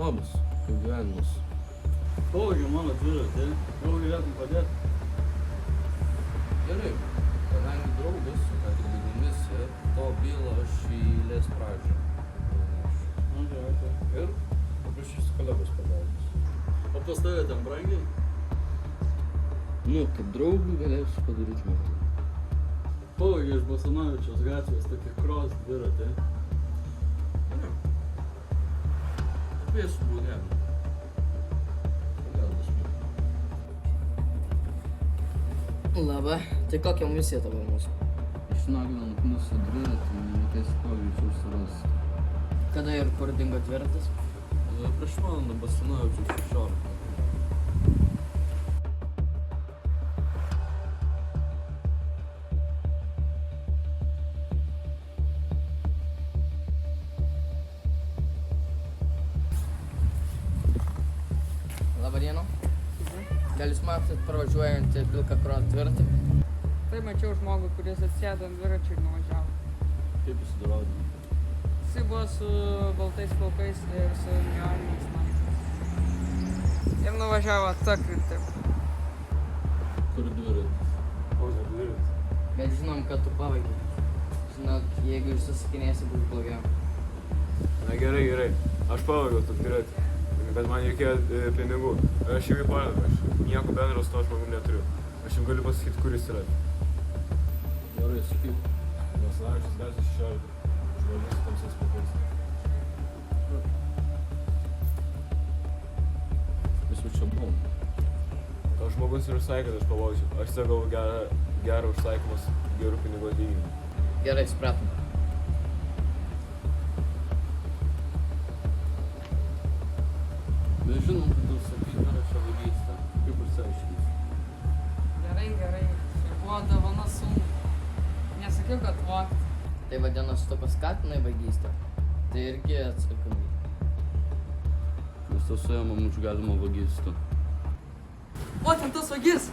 Labas, kaip gyvenimas. Pavogė mano dviratį, gal galėtum padėti? Gerai, kadangi draugas su ką tik baigiau misiją, to bylą aš į eilės pradžią pranešiu. Okay. Ir paprašysiu kolegos pagalbos. O pas tave ten brangiai? Nu, kaip draugui galėsiu padaryti žmogų. Pavogė iš Basanavičiaus gatvės tokį cross dviratį. Ne. Kviesiu blogelį. Pagalbos man. Labą, tai kokia misija tavo mūsų? Išnaglinant mūsų dviratį, reikės kuo greičiau surasti. Kada ir kur dingo dviratis? Prieš valandą Basanavičiaus 16. Labą dieną. Gal jūs matot pravažiuojantį pilką cross dviratį? Tai mačiau žmogų, kuris atsėdo ant dviračio ir nuvažiavo. Kaip jūs susidraudėte? Jisai buvo su baltais plaukais ir su neoniniais lankais. Ir nuvažiavo tą kryptim. Kur dviratis? Pavogė dviratį. Bet žinom, kad tu pavagiai. Žinok, jeigu išsisakinėsi, bus blogiau. Na gerai, aš pavogiau tą dviratį, bet man reikėjo pinigų. Aš jau jį padaviau, aš nieko bendro su to žmogum neturiu. Aš jums galiu pasakyti, kur jis yra. Gerai, sakyk. Basanavičiaus gatvė 16, žmogus su tamsiais plaukais. Mes jau čia buvom. Tas žmogus ir sakė, kad aš pavogsiu. Aš sakau gerą užsakymus, gerų pinigų atlyginimą. Gerai, supratom. Mes žinom, kad tu sakai dviračio vagystę. Kaip išsiaiškinsi? Gerai. Ir buvo dovana sumų. Nesakiau, kad vogti. Tai vadinasi, tu paskatinai vagystę. Tai irgi atsakomybė. Mes tą suėmam už galimą vagystę. O, ten tas vagis!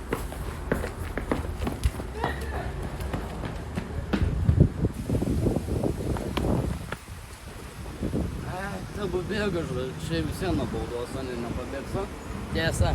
Tegu bėga, čia vis viena baudos, o ne nepabėgsa. Tiesa.